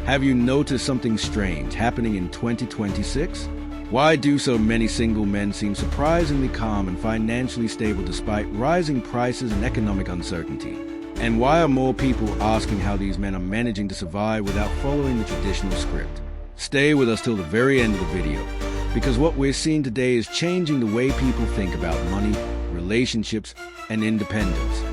Have you noticed something strange happening in 2026? Why do so many single men seem surprisingly calm and financially stable despite rising prices and economic uncertainty? And why are more people asking how these men are managing to survive without following the traditional script? Stay with us till the very end of the video, because what we're seeing today is changing the way people think about money, relationships, and independence.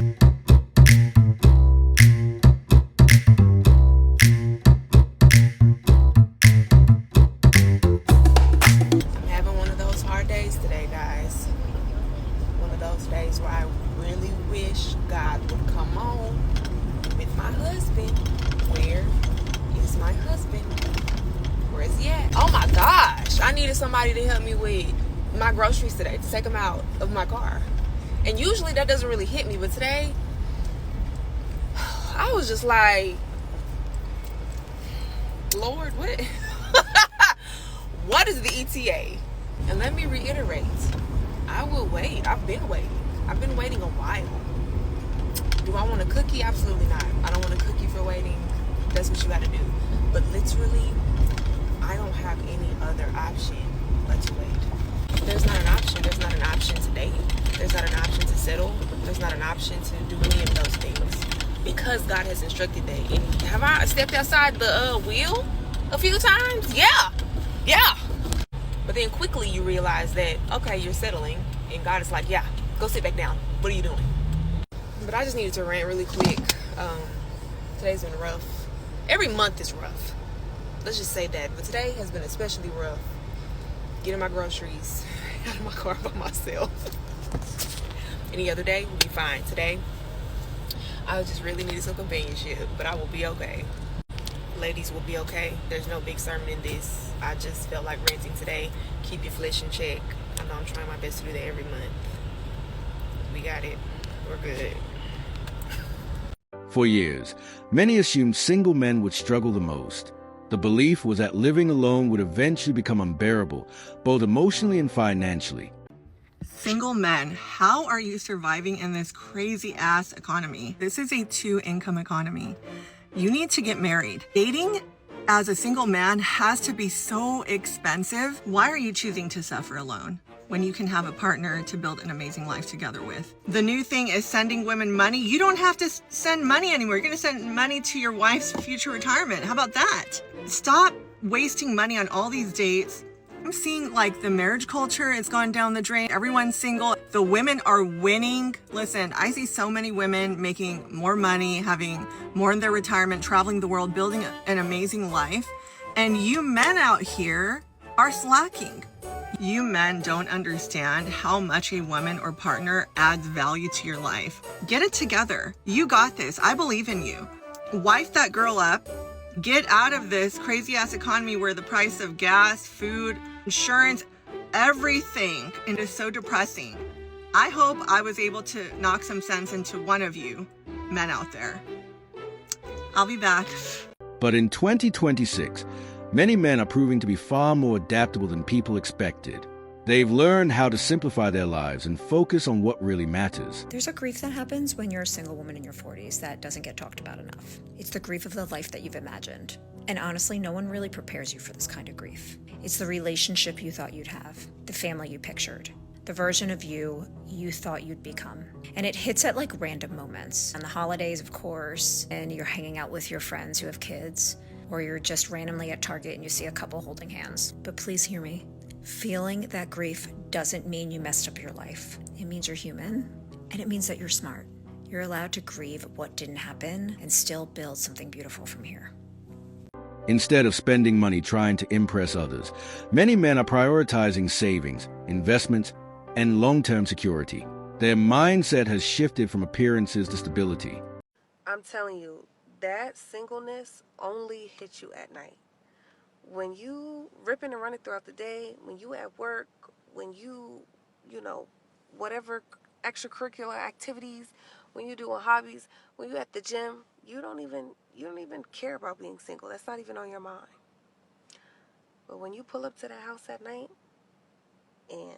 I'm having one of those hard days today, guys. One of those days where I really wish God would come on with my husband. Where is my husband? Where is he at? Oh my gosh, I needed somebody to help me with my groceries today, to take them out of my car. And usually that doesn't really hit me, but today I was just like, Lord, what? What is the ETA? And let me reiterate, I will wait. I've been waiting. I've been waiting a while. Do I want a cookie? Absolutely not. I don't want a cookie for waiting. That's what you got to do. But literally, I don't have any other option but to wait. There's not an option. There's not an option to date. There's not an option to settle. There's not an option to do any of those things because God has instructed that. And have I stepped outside the wheel a few times? Yeah. But then quickly you realize that, okay, you're settling. And God is like, yeah, go sit back down. What are you doing? But I just needed to rant really quick. Today's been rough. Every month is rough. Let's just say that. But today has been especially rough. Getting my groceries out of my car by myself. Any other day would be fine. Today, I just really needed some companionship. But I will be okay. Ladies will be okay. There's no big sermon in this. I just felt like ranting today. Keep your flesh in check. I know I'm trying my best to do that every month. We got it. We're good. For years, many assumed single men would struggle the most. The belief was that living alone would eventually become unbearable, both emotionally and financially. Single men, how are you surviving in this crazy ass economy? This is a two-income economy. You need to get married. Dating as a single man has to be so expensive. Why are you choosing to suffer alone when you can have a partner to build an amazing life together with? The new thing is sending women money. You don't have to send money anymore. You're going to send money to your wife's future retirement. How about that? Stop wasting money on all these dates. I'm seeing like the marriage culture has gone down the drain. Everyone's single. The women are winning. Listen, I see so many women making more money, having more in their retirement, traveling the world, building an amazing life. And you men out here are slacking. You men don't understand how much a woman or partner adds value to your life. Get it together. You got this. I believe in you. Wife that girl up. Get out of this crazy ass economy where the price of gas, food, insurance, everything is so depressing. I hope I was able to knock some sense into one of you men out there. I'll be back. But in 2026, many men are proving to be far more adaptable than people expected. They've learned how to simplify their lives and focus on what really matters. There's a grief that happens when you're a single woman in your 40s that doesn't get talked about enough. It's the grief of the life that you've imagined. And honestly, no one really prepares you for this kind of grief. It's the relationship you thought you'd have, the family you pictured, the version of you thought you'd become. And it hits at like random moments. On the holidays, of course, and you're hanging out with your friends who have kids, or you're just randomly at Target and you see a couple holding hands. But please hear me. Feeling that grief doesn't mean you messed up your life. It means you're human, and it means that you're smart. You're allowed to grieve what didn't happen and still build something beautiful from here. Instead of spending money trying to impress others, many men are prioritizing savings, investments, and long-term security. Their mindset has shifted from appearances to stability. I'm telling you, that singleness only hits you at night. When you ripping and running throughout the day, when you at work, when you whatever extracurricular activities, when you doing hobbies, when you at the gym, you don't even care about being single. That's not even on your mind. But when you pull up to the house at night and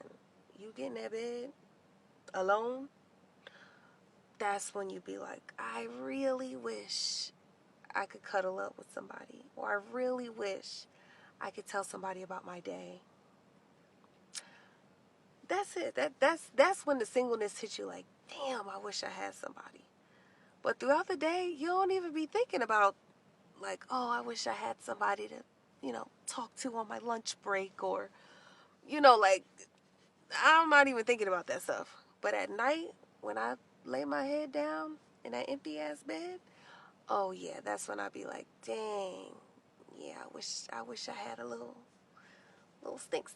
you get in that bed alone, that's when you be like, I really wish I could cuddle up with somebody, or I really wish I could tell somebody about my day. That's it. That's when the singleness hits you like, damn, I wish I had somebody. But throughout the day, you don't even be thinking about like, oh, I wish I had somebody to, talk to on my lunch break, or, like, I'm not even thinking about that stuff. But at night, when I lay my head down in that empty ass bed, oh yeah, that's when I be like, dang, yeah, I wish I had a little stink.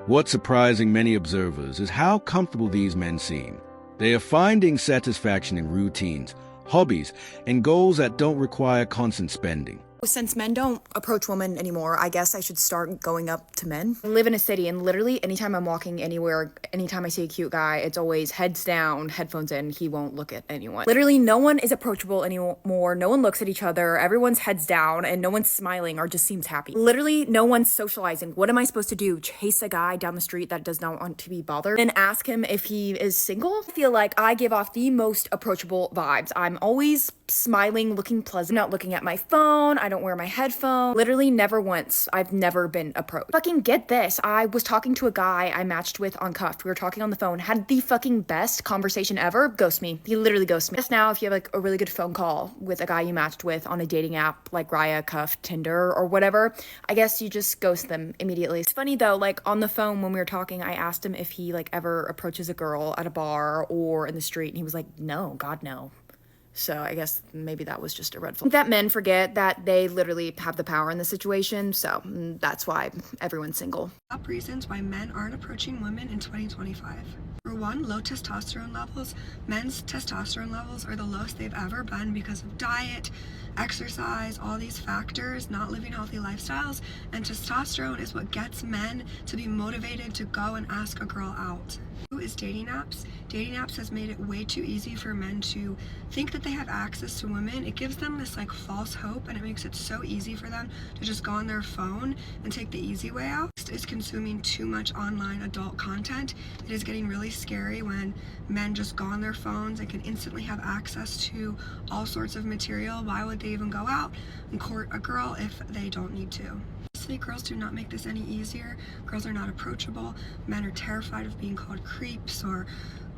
What's surprising many observers is how comfortable these men seem. They are finding satisfaction in routines, hobbies, and goals that don't require constant spending. Since men don't approach women anymore, I guess I should start going up to men. I live in a city, and literally anytime I'm walking anywhere, anytime I see a cute guy, it's always heads down, headphones in, he won't look at anyone. Literally no one is approachable anymore, no one looks at each other, everyone's heads down, and no one's smiling or just seems happy. Literally no one's socializing. What am I supposed to do? Chase a guy down the street that does not want to be bothered and ask him if he is single? I feel like I give off the most approachable vibes. I'm always smiling, looking pleasant, not looking at my phone, I don't wear my headphones. Literally never once. I've never been approached. Fucking get this. I was talking to a guy I matched with on Cuffed. We were talking on the phone, had the fucking best conversation ever. Ghost me. He literally ghosted me. Just now, if you have like a really good phone call with a guy you matched with on a dating app like Raya, Cuffed, Tinder, or whatever, I guess you just ghost them immediately. It's funny though, like on the phone when we were talking, I asked him if he like ever approaches a girl at a bar or in the street, and he was like, no, God, no. So I guess maybe that was just a red flag. That men forget that they literally have the power in the situation, so that's why everyone's single. Top reasons why men aren't approaching women in 2025. For one, low testosterone levels. Men's testosterone levels are the lowest they've ever been because of diet, exercise, all these factors, not living healthy lifestyles, and testosterone is what gets men to be motivated to go and ask a girl out. Two is dating apps. Dating apps has made it way too easy for men to think that they have access to women. It gives them this like false hope, and it makes it so easy for them to just go on their phone and take the easy way out. Next is consuming too much online adult content. It is getting really scary when men just go on their phones and can instantly have access to all sorts of material. Why would they even go out and court a girl if they don't need to? Girls do not make this any easier. Girls are not approachable. Men are terrified of being called creeps or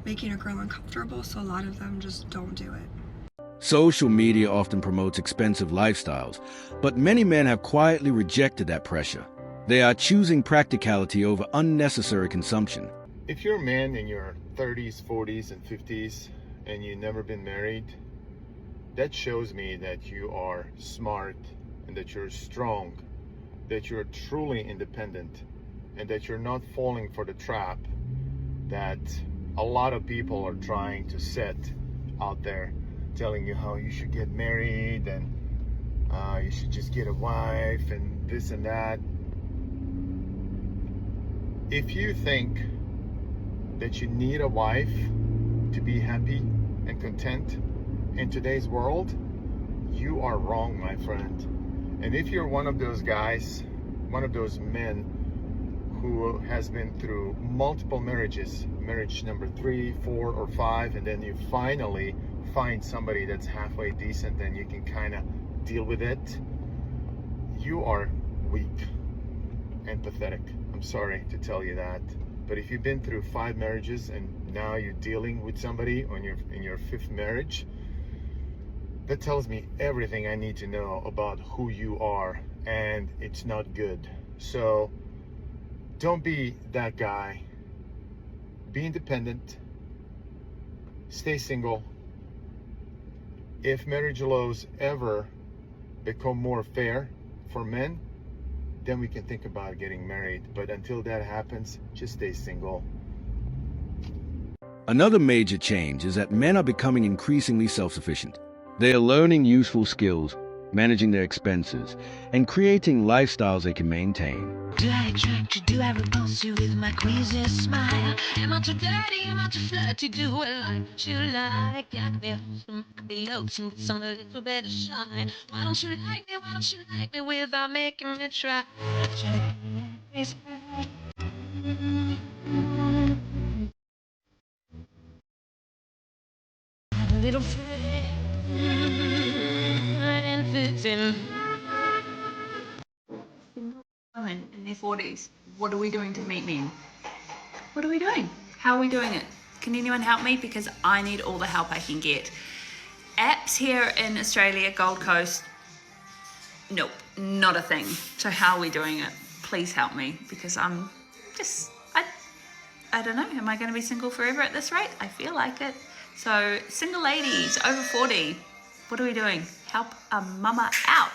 making a girl uncomfortable, so a lot of them just don't do it. Social media often promotes expensive lifestyles, but many men have quietly rejected that pressure. They are choosing practicality over unnecessary consumption. If you're a man in your 30s, 40s, and 50s, and you've never been married, that shows me that you are smart and that you're strong, that you're truly independent, and that you're not falling for the trap that a lot of people are trying to set out there, telling you how you should get married and you should just get a wife and this and that. If you think that you need a wife to be happy and content in today's world, you are wrong, my friend. And if you're one of those guys, one of those men who has been through multiple marriages, marriage number 3, 4, or 5, and then you finally find somebody that's halfway decent and you can kind of deal with it, you are weak and pathetic. I'm sorry to tell you that. But if you've been through 5 marriages and now you're dealing with somebody in your 5th marriage, that tells me everything I need to know about who you are, and it's not good. So don't be that guy. Be independent. Stay single. If marriage laws ever become more fair for men, then we can think about getting married. But until that happens, just stay single. Another major change is that men are becoming increasingly self-sufficient. They are learning useful skills, managing their expenses, and creating lifestyles they can maintain. Do I attract you? Do I repulse you with my queasy smile? Am I too dirty? Am I too flirty? Do I like what you like? Got me some lotion with some a little bit of shine. Why don't you like me? Why don't you like me without making me try? A little in their 40s. What are we doing to meet men? What are we doing? How are we doing it? Can anyone help me? Because I need all the help I can get. Apps here in Australia, Gold Coast, nope, not a thing. So how are we doing it? Please help me, because I'm just, I don't know, am I going to be single forever at this rate? I feel like it. So single ladies over 40, what are we doing? Help a mama out.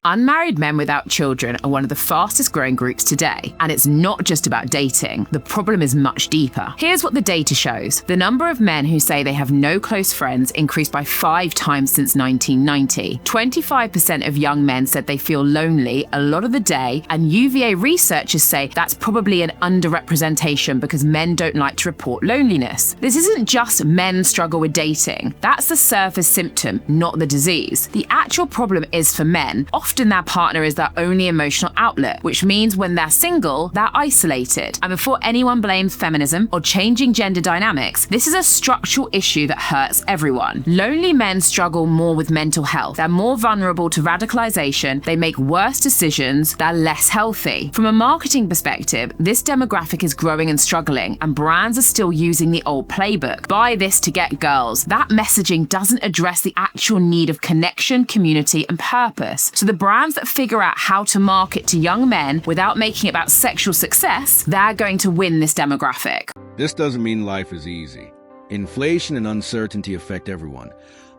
Unmarried men without children are one of the fastest growing groups today, and it's not just about dating. The problem is much deeper. Here's what the data shows. The number of men who say they have no close friends increased by 5 times since 1990. 25% of young men said they feel lonely a lot of the day, and UVA researchers say that's probably an underrepresentation because men don't like to report loneliness. This isn't just men struggle with dating. That's the surface symptom, not the disease. The actual problem is for men. Often their partner is their only emotional outlet, which means when they're single, they're isolated. And before anyone blames feminism or changing gender dynamics, this is a structural issue that hurts everyone. Lonely men struggle more with mental health. They're more vulnerable to radicalization, they make worse decisions, they're less healthy. From a marketing perspective, this demographic is growing and struggling, and brands are still using the old playbook. Buy this to get girls. That messaging doesn't address the actual need of connection, community, and purpose. So the brands that figure out how to market to young men without making it about sexual success, they're going to win this demographic. This doesn't mean life is easy. Inflation and uncertainty affect everyone,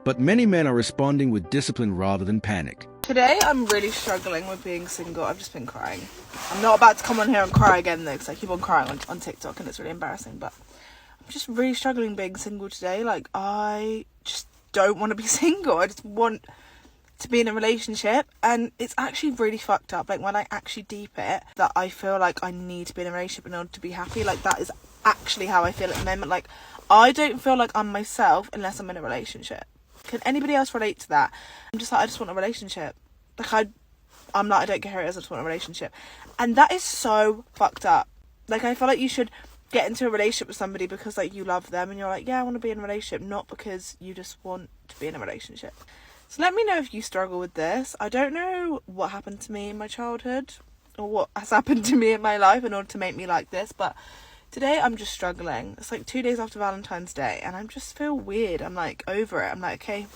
but many men are responding with discipline rather than panic. Today I'm really struggling with being single. I've just been crying. I'm not about to come on here and cry again though, because I keep on crying on TikTok and it's really embarrassing, but I'm just really struggling being single today. Like, I just don't want to be single. I just want to be in a relationship, and it's actually really fucked up. Like, when I actually deep it, that I feel like I need to be in a relationship in order to be happy. Like, that is actually how I feel at the moment. Like, I don't feel like I'm myself unless I'm in a relationship. Can anybody else relate to that? I'm just like, I just want a relationship. Like, I'm like, I don't care who it is, I just want a relationship. And that is so fucked up. Like, I feel like you should get into a relationship with somebody because, like, you love them and you're like, yeah, I want to be in a relationship, not because you just want to be in a relationship. So let me know if you struggle with this. I don't know what happened to me in my childhood or what has happened to me in my life in order to make me like this, but today I'm just struggling. It's like 2 days after Valentine's Day and I just feel weird. I'm like over it. I'm like, okay,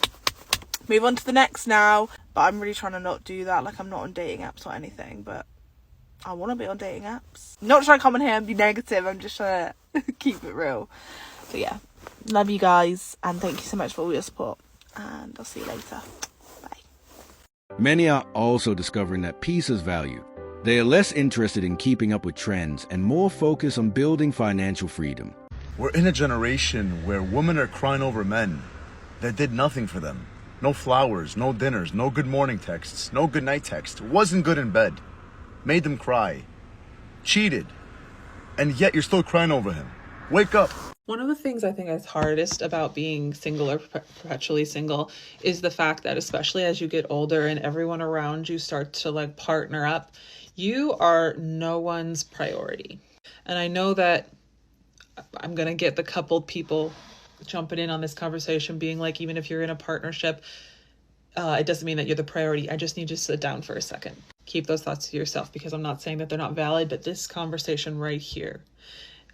move on to the next now. But I'm really trying to not do that. Like, I'm not on dating apps or anything, but I want to be on dating apps. Not trying to come on here and be negative. I'm just trying to keep it real. So yeah, love you guys and thank you so much for all your support. And I'll see you later. Bye. Many are also discovering that peace has value. They are less interested in keeping up with trends and more focused on building financial freedom. We're in a generation where women are crying over men that did nothing for them. No flowers, no dinners, no good morning texts, no good night text. Wasn't good in bed. Made them cry. Cheated. And yet you're still crying over him. Wake up. One of the things I think is hardest about being single or perpetually single is the fact that, especially as you get older and everyone around you starts to like partner up, you are no one's priority. And I know that I'm going to get the coupled people jumping in on this conversation being like, even if you're in a partnership, it doesn't mean that you're the priority. I just need you to sit down for a second. Keep those thoughts to yourself, because I'm not saying that they're not valid, but this conversation right here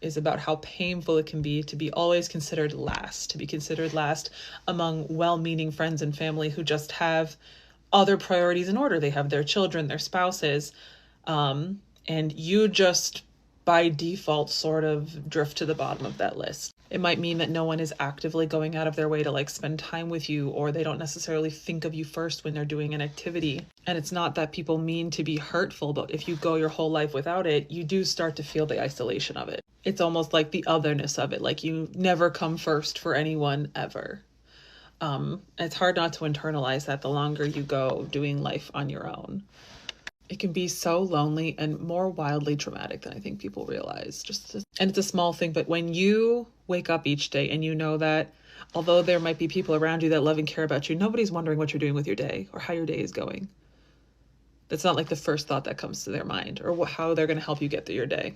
is about how painful it can be to be always considered last, to be considered last among well-meaning friends and family who just have other priorities in order. They have their children, their spouses, and you just by default sort of drift to the bottom of that list. It might mean that no one is actively going out of their way to like spend time with you, or they don't necessarily think of you first when they're doing an activity. And it's not that people mean to be hurtful, but if you go your whole life without it, you do start to feel the isolation of it. It's almost like the otherness of it, like you never come first for anyone ever. It's hard not to internalize that the longer you go doing life on your own. It can be so lonely and more wildly traumatic than I think people realize. And it's a small thing, but when you wake up each day and you know that although there might be people around you that love and care about you, nobody's wondering what you're doing with your day or how your day is going. That's not like the first thought that comes to their mind, or how they're going to help you get through your day.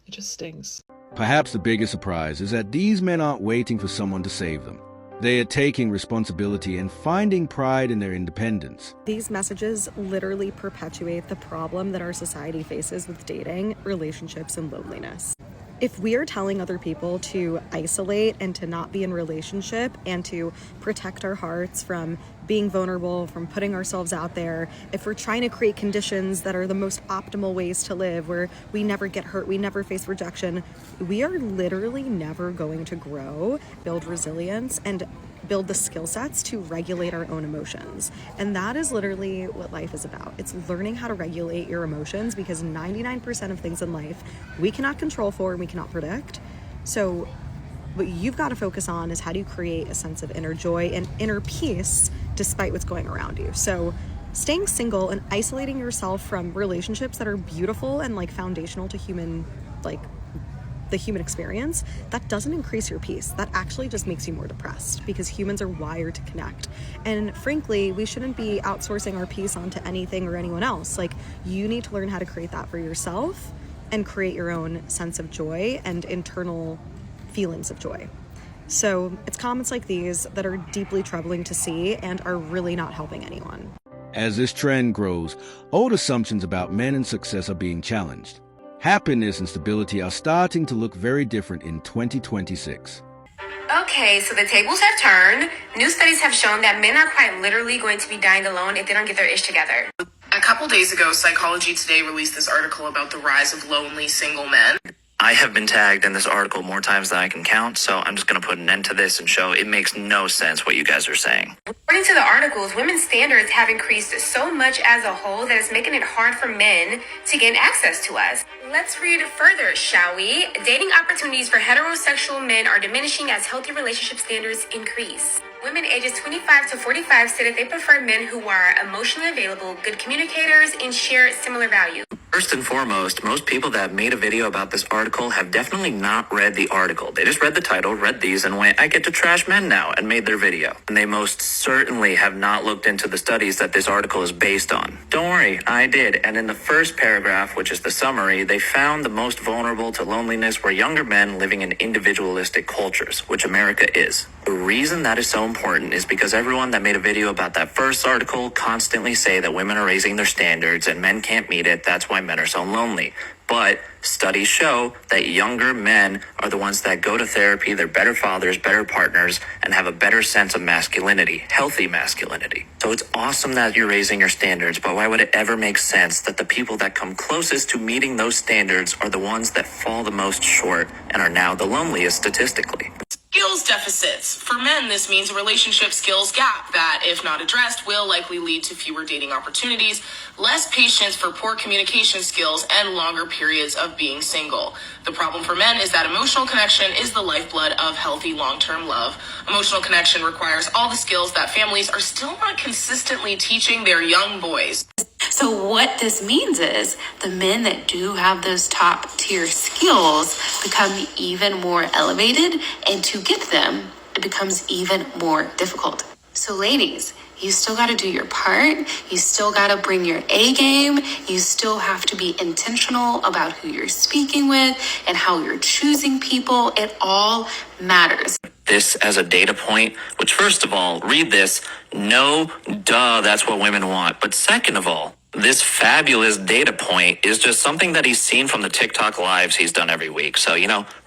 It just stings. Perhaps the biggest surprise is that these men aren't waiting for someone to save them. They are taking responsibility and finding pride in their independence. These messages literally perpetuate the problem that our society faces with dating, relationships, and loneliness. If we are telling other people to isolate and to not be in relationship and to protect our hearts from being vulnerable, from putting ourselves out there, if we're trying to create conditions that are the most optimal ways to live, where we never get hurt, we never face rejection, we are literally never going to grow, build resilience, and build the skill sets to regulate our own emotions. And that is literally what life is about. It's learning how to regulate your emotions, because 99% of things in life we cannot control for and we cannot predict. So what you've got to focus on is how do you create a sense of inner joy and inner peace despite what's going around you. So staying single and isolating yourself from relationships that are beautiful and like foundational to the human experience, that doesn't increase your peace. That actually just makes you more depressed, because humans are wired to connect. And frankly, we shouldn't be outsourcing our peace onto anything or anyone else. Like, you need to learn how to create that for yourself and create your own sense of joy and internal feelings of joy. So it's comments like these that are deeply troubling to see and are really not helping anyone. As this trend grows, old assumptions about men and success are being challenged. Happiness and stability are starting to look very different in 2026. Okay, so the tables have turned. New studies have shown that men are quite literally going to be dying alone if they don't get their ish together. A couple days ago, Psychology Today released this article about the rise of lonely single men. I have been tagged in this article more times than I can count, so I'm just going to put an end to this and show it makes no sense what you guys are saying. According to the articles, women's standards have increased so much as a whole that it's making it hard for men to gain access to us. Let's read further, shall we? Dating opportunities for heterosexual men are diminishing as healthy relationship standards increase. Women ages 25 to 45 say that they prefer men who are emotionally available, good communicators, and share similar values. First and foremost, most people that made a video about this article have definitely not read the article. They just read the title, read these, and went, I get to trash men now, and made their video. And they most certainly have not looked into the studies that this article is based on. Don't worry, I did. And in the first paragraph, which is the summary, they found the most vulnerable to loneliness were younger men living in individualistic cultures, which America is. The reason that is so important is because everyone that made a video about that first article constantly say that women are raising their standards and men can't meet it. That's why men are so lonely. But studies show that younger men are the ones that go to therapy, they're better fathers, better partners, and have a better sense of masculinity, healthy masculinity. So it's awesome that you're raising your standards, but why would it ever make sense that the people that come closest to meeting those standards are the ones that fall the most short and are now the loneliest statistically? Skills deficits. For men, this means a relationship skills gap that, if not addressed, will likely lead to fewer dating opportunities, less patience for poor communication skills, and longer periods of being single. The problem for men is that emotional connection is the lifeblood of healthy long-term love. Emotional connection requires all the skills that families are still not consistently teaching their young boys. So what this means is the men that do have those top tier skills become even more elevated, and to get them, it becomes even more difficult. So ladies, you still got to do your part. You still got to bring your A game. You still have to be intentional about who you're speaking with and how you're choosing people. It all matters. This as a data point, which first of all, read this. No, duh, that's what women want. But second of all, this fabulous data point is just something that he's seen from the TikTok lives he's done every week. So,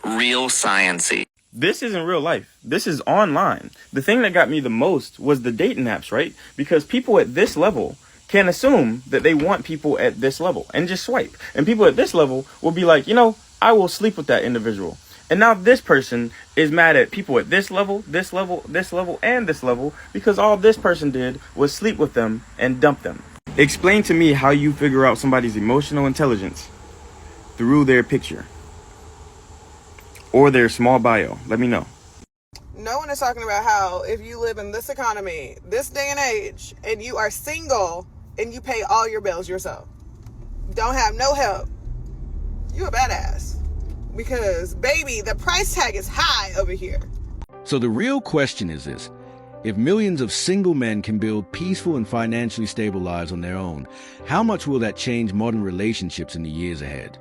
real science-y. This isn't real life. This is online. The thing that got me the most was the dating apps, right? Because people at this level can assume that they want people at this level and just swipe. And people at this level will be like, I will sleep with that individual. And now this person is mad at people at this level, this level, this level, and this level because all this person did was sleep with them and dump them. Explain to me how you figure out somebody's emotional intelligence through their picture or their small bio. Let me know. No one is talking about how if you live in this economy, this day and age, and you are single and you pay all your bills yourself, don't have no help, you a badass. Because, baby, the price tag is high over here. So the real question is this. If millions of single men can build peaceful and financially stable lives on their own, how much will that change modern relationships in the years ahead?